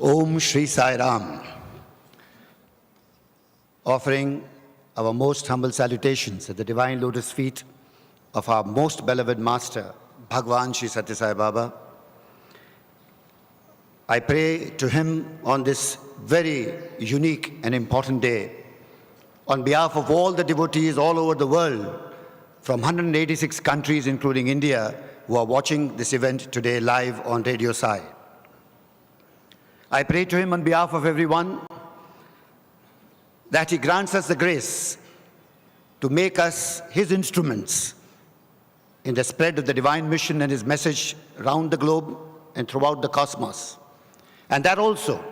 Om Shri Sai Ram. Offering our most humble salutations at the divine lotus feet of our most beloved master, Bhagwan Shri Sathya Sai Baba. I pray to him on this very unique and important day, on behalf of all the devotees all over the world, from 186 countries, including India, who are watching this event today live on Radio Sai. I pray to him on behalf of everyone that he grants us the grace to make us his instruments in the spread of the divine mission and his message around the globe and throughout the cosmos. And that also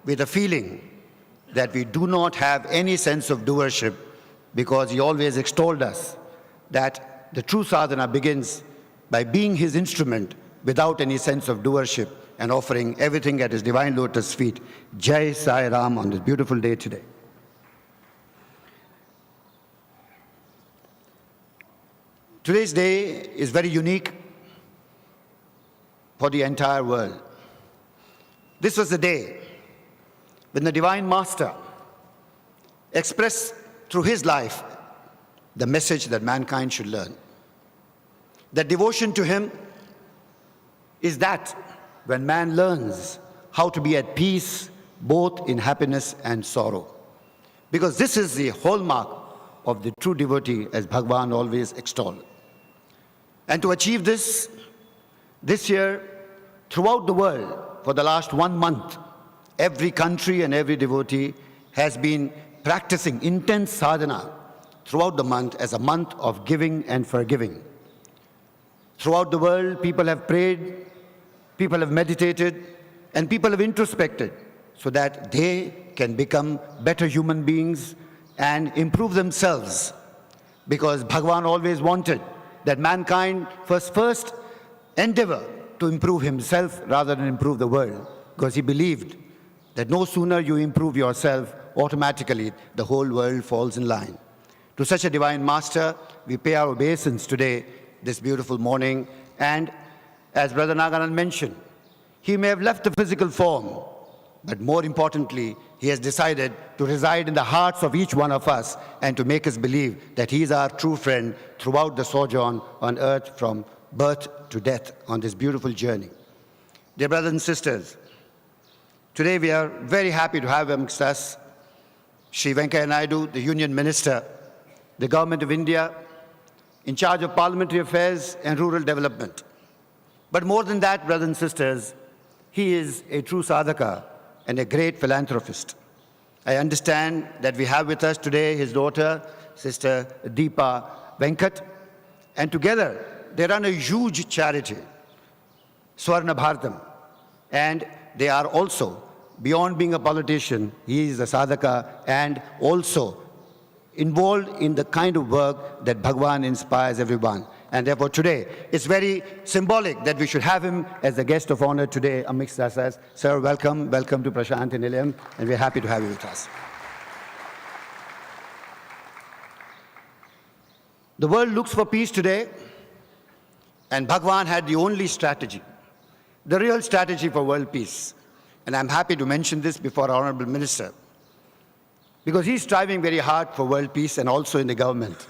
with a feeling that we do not have any sense of doership, because he always extolled us that the true sadhana begins by being his instrument without any sense of doership and offering everything at his divine lotus feet. Jai Sai Ram on this beautiful day today. Today's day is very unique for the entire world. This was the day when the Divine Master expressed through his life the message that mankind should learn. That devotion to him is that when man learns how to be at peace both in happiness and sorrow. Because this is the hallmark of the true devotee, as Bhagwan always extolled. And to achieve this year, throughout the world, for the last 1 month, every country and every devotee has been practicing intense sadhana throughout the month as a month of giving and forgiving. Throughout the world, people have prayed, people have meditated, and people have introspected so that they can become better human beings and improve themselves. Because Bhagwan always wanted that mankind first endeavor to improve himself rather than improve the world, because he believed that no sooner you improve yourself, automatically the whole world falls in line. To such a divine master, we pay our obeisance today, this beautiful morning. And as Brother Naganan mentioned, he may have left the physical form, but more importantly, he has decided to reside in the hearts of each one of us and to make us believe that he is our true friend throughout the sojourn on earth from birth to death on this beautiful journey. Dear brothers and sisters, today we are very happy to have amongst us Shri Venkaiah Naidu, the Union Minister, the Government of India, in charge of Parliamentary Affairs and Rural Development. But more than that, brothers and sisters, he is a true sadhaka and a great philanthropist. I understand that we have with us today his daughter, Sister Deepa Venkat, and together they run a huge charity, Swarna Bharatam, and they are also, beyond being a politician, he is a sadhaka and also involved in the kind of work that Bhagwan inspires everyone. And therefore today, it's very symbolic that we should have him as the guest of honor today amidst us. Sir, welcome to Prashanti Nilayam, and we're happy to have you with us. The world looks for peace today, and Bhagwan had the only strategy, the real strategy for world peace. And I'm happy to mention this before our Honorable Minister, because he's striving very hard for world peace and also in the government.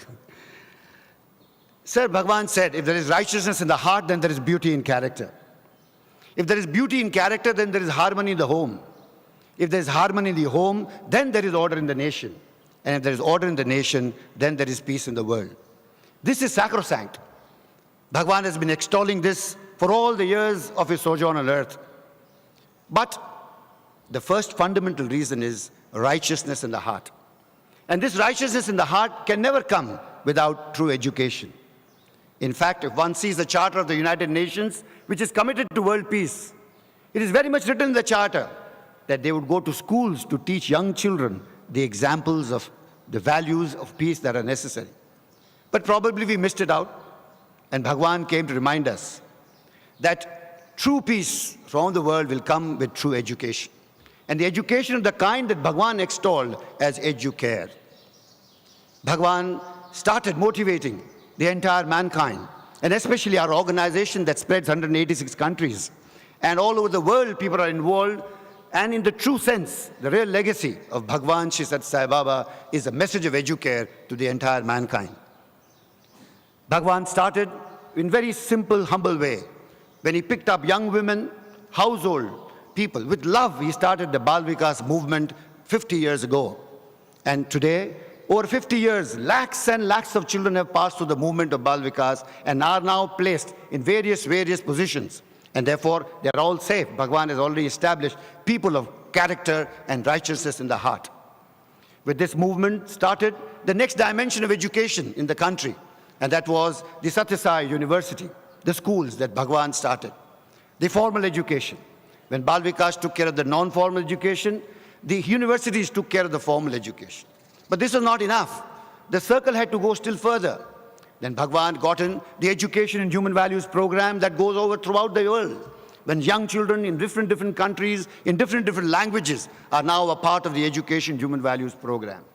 Sir, Bhagwan said, if there is righteousness in the heart, then there is beauty in character. If there is beauty in character, then there is harmony in the home. If there is harmony in the home, then there is order in the nation. And if there is order in the nation, then there is peace in the world. This is sacrosanct. Bhagwan has been extolling this for all the years of his sojourn on earth. But the first fundamental reason is righteousness in the heart. And this righteousness in the heart can never come without true education. In fact, if one sees the Charter of the United Nations, which is committed to world peace, it is very much written in the Charter that they would go to schools to teach young children the examples of the values of peace that are necessary. But probably we missed it out, and Bhagwan came to remind us that true peace from the world will come with true education. And the education of the kind that Bhagwan extolled as educare. Bhagwan started motivating the entire mankind, and especially our organization that spreads 186 countries. And all over the world, people are involved And in the true sense, the real legacy of Bhagwan Sri Sathya Sai Baba is a message of educare to the entire mankind. Bhagwan started in very simple, humble way. When he picked up young women, household people, with love, he started the Bal Vikas movement 50 years ago. And today, over 50 years, lakhs and lakhs of children have passed through the movement of Bal Vikas and are now placed in various positions. And therefore, they are all safe. Bhagwan has already established people of character and righteousness in the heart. With this movement started the next dimension of education in the country, and that was the Sathya Sai University, the schools that Bhagwan started. The formal education. When Bal Vikas took care of the non-formal education, the universities took care of the formal education. But this was not enough. The circle had to go still further. Then Bhagwan got in the education and human values program that goes over throughout the world. When young children in different countries, in different languages, are now a part of the education human values program.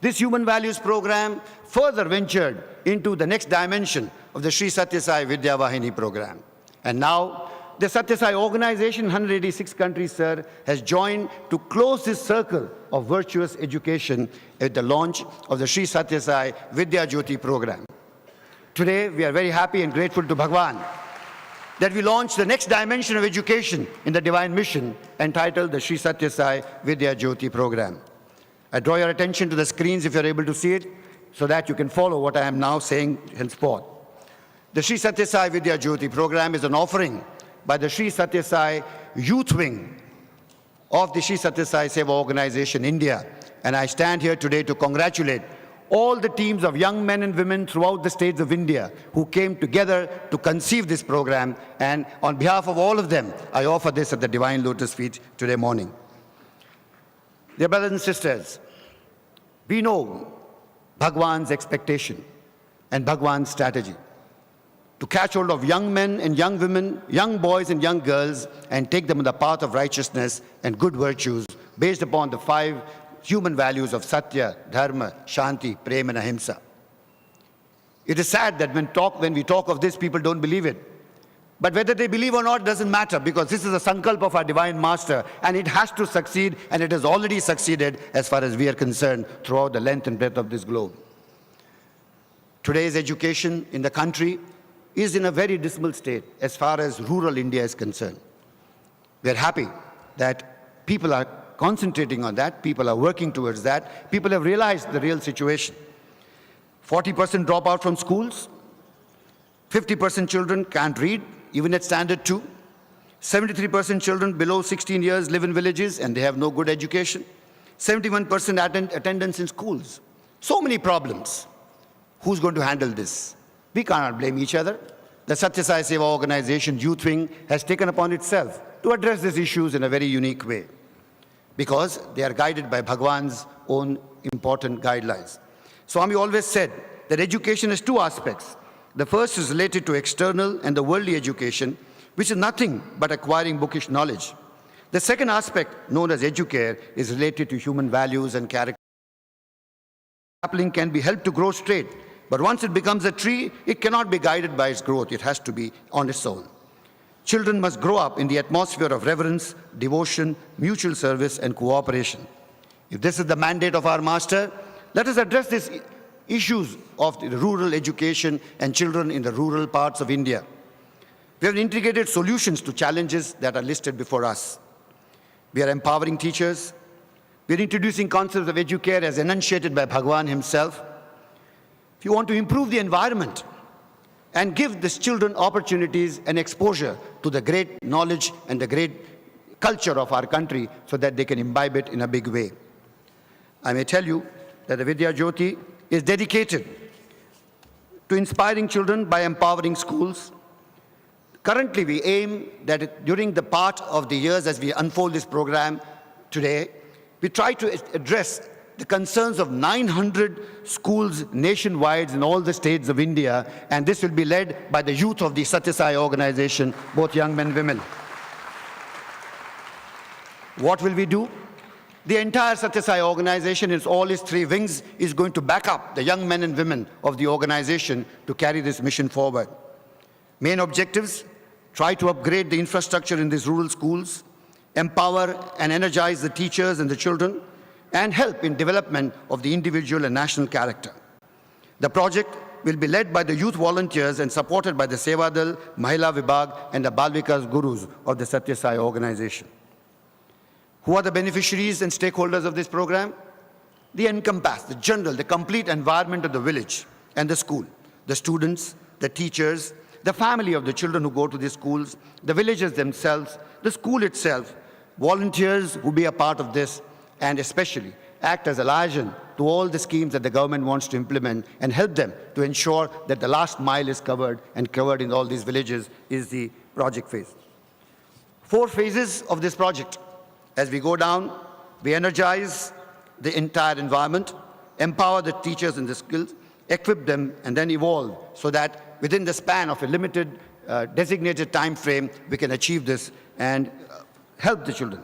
This human values program further ventured into the next dimension of the Sri Sathya Sai Vidya Vahini program. And now, the Sathya Sai organization in 186 countries, sir, has joined to close this circle of virtuous education at the launch of the Sri Sathya Sai Vidya Jyothi program. Today, we are very happy and grateful to Bhagwan that we launched the next dimension of education in the divine mission entitled the Sri Sathya Sai Vidya Jyothi program. I draw your attention to the screens if you're able to see it so that you can follow what I am now saying henceforth. The Sri Sathya Sai Vidya Jyothi program is an offering by the Sri Sathya Sai Youth Wing of the Sri Sathya Sai Seva Organization, India. And I stand here today to congratulate all the teams of young men and women throughout the states of India who came together to conceive this program. And on behalf of all of them, I offer this at the Divine Lotus feet today morning. Dear brothers and sisters, we know Bhagwan's expectation and Bhagwan's strategy to catch hold of young men and young women, young boys and young girls, and take them on the path of righteousness and good virtues based upon the 5 human values of Satya, Dharma, Shanti, Prem and Ahimsa. It is sad that when we talk of this, people don't believe it. But whether they believe or not doesn't matter, because this is a sankalp of our Divine Master, and it has to succeed, and it has already succeeded as far as we are concerned throughout the length and breadth of this globe. Today's education in the country is in a very dismal state as far as rural India is concerned. We are happy that people are concentrating on that, people are working towards that, people have realized the real situation. 40% drop out from schools, 50% children can't read, even at standard 2. 73% children below 16 years live in villages and they have no good education. 71% attendance in schools. So many problems. Who's going to handle this? We cannot blame each other. The Sathya Sai Seva Organization Youth Wing has taken upon itself to address these issues in a very unique way, because they are guided by Bhagwan's own important guidelines. Swami always said that education has 2 aspects. The first is related to external and the worldly education, which is nothing but acquiring bookish knowledge. The second aspect, known as educare, is related to human values and character. A sapling can be helped to grow straight, but once it becomes a tree, it cannot be guided by its growth. It has to be on its own. Children must grow up in the atmosphere of reverence, devotion, mutual service, and cooperation. If this is the mandate of our Master, let us address these issues of the rural education and children in the rural parts of India. We have integrated solutions to challenges that are listed before us. We are empowering teachers. We are introducing concepts of educare as enunciated by Bhagwan himself. If you want to improve the environment and give these children opportunities and exposure to the great knowledge and the great culture of our country so that they can imbibe it in a big way. I may tell you that the Vidya Jyothi is dedicated to inspiring children by empowering schools. Currently, we aim that during the part of the years as we unfold this program today, we try to address the concerns of 900 schools nationwide in all the states of India, and this will be led by the youth of the Sathya Sai organization, both young men and women. What will we do? The entire Sathya Sai organization, in all its 3 wings, is going to back up the young men and women of the organization to carry this mission forward. Main objectives: try to upgrade the infrastructure in these rural schools, empower and energize the teachers and the children, and help in development of the individual and national character. The project will be led by the youth volunteers and supported by the Sevadal, Mahila Vibhag, and the Balvikas Gurus of the Sathya Sai organization. Who are the beneficiaries and stakeholders of this program? They encompass the general, the complete environment of the village and the school, the students, the teachers, the family of the children who go to these schools, the villagers themselves, the school itself, volunteers who be a part of this, and especially act as a liaison to all the schemes that the government wants to implement and help them to ensure that the last mile is covered, and covered in all these villages is the project phase. 4 phases of this project. As we go down, we energize the entire environment, empower the teachers and the skills, equip them, and then evolve so that within the span of a limited designated time frame, we can achieve this and help the children.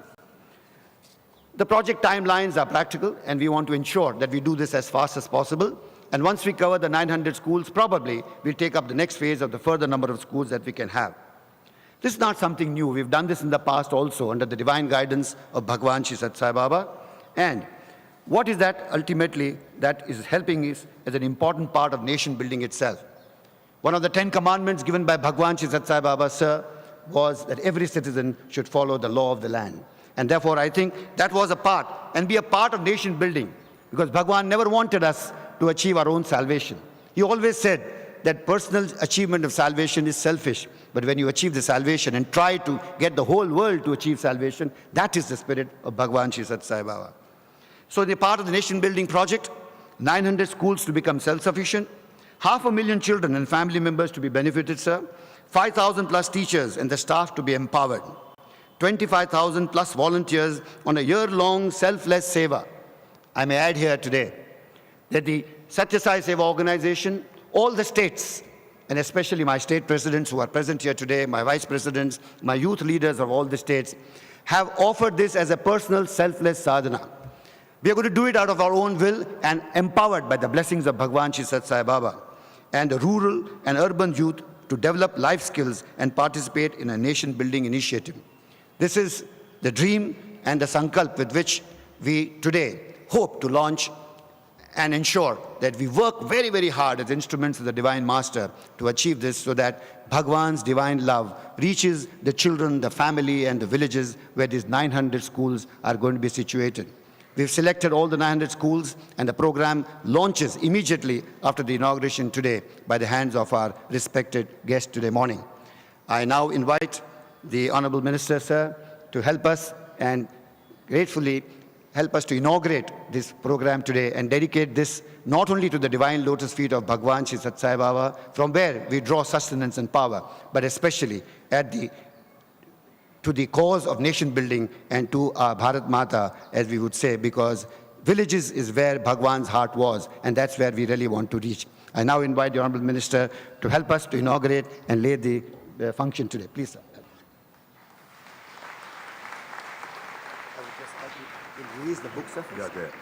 The project timelines are practical, and we want to ensure that we do this as fast as possible. And once we cover the 900 schools, probably we'll take up the next phase of the further number of schools that we can have. This is not something new. We've done this in the past also under the divine guidance of Bhagwan Shri Sathya Sai Baba. And what is that ultimately that is helping us as an important part of nation building itself? One of the 10 commandments given by Bhagwan Shri Sathya Sai Baba, sir, was that every citizen should follow the law of the land. And therefore, I think that was a part, and be a part of nation building, because Bhagwan never wanted us to achieve our own salvation. He always said that personal achievement of salvation is selfish, but when you achieve the salvation and try to get the whole world to achieve salvation, that is the spirit of Bhagwan Shri Sathya Sai Baba. So the part of the nation building project, 900 schools to become self-sufficient, 500,000 children and family members to be benefited, sir, 5,000 plus teachers and the staff to be empowered, 25,000 plus volunteers on a year-long selfless seva. I may add here today that the Sathya Sai Seva organization, all the states, and especially my state presidents who are present here today, my vice presidents, my youth leaders of all the states, have offered this as a personal selfless sadhana. We are going to do it out of our own will and empowered by the blessings of Bhagwan Shri Sathya Sai Baba and the rural and urban youth to develop life skills and participate in a nation-building initiative. This is the dream and the sankalp with which we today hope to launch and ensure that we work very, very hard as instruments of the Divine Master to achieve this so that Bhagwan's divine love reaches the children, the family, and the villages where these 900 schools are going to be situated. We've selected all the 900 schools, and the program launches immediately after the inauguration today by the hands of our respected guest today morning. I now invite the Honorable Minister, sir, to help us and gratefully help us to inaugurate this program today and dedicate this not only to the divine lotus feet of Bhagwan Shri Sathya Sai Baba, from where we draw sustenance and power, but especially to the cause of nation building and to our Bharat Mata, as we would say, because villages is where Bhagwan's heart was, and that's where we really want to reach. I now invite the Honorable Minister to help us to inaugurate and lay the function today. Please, sir. I would just like to release the book, sir. Yeah, there.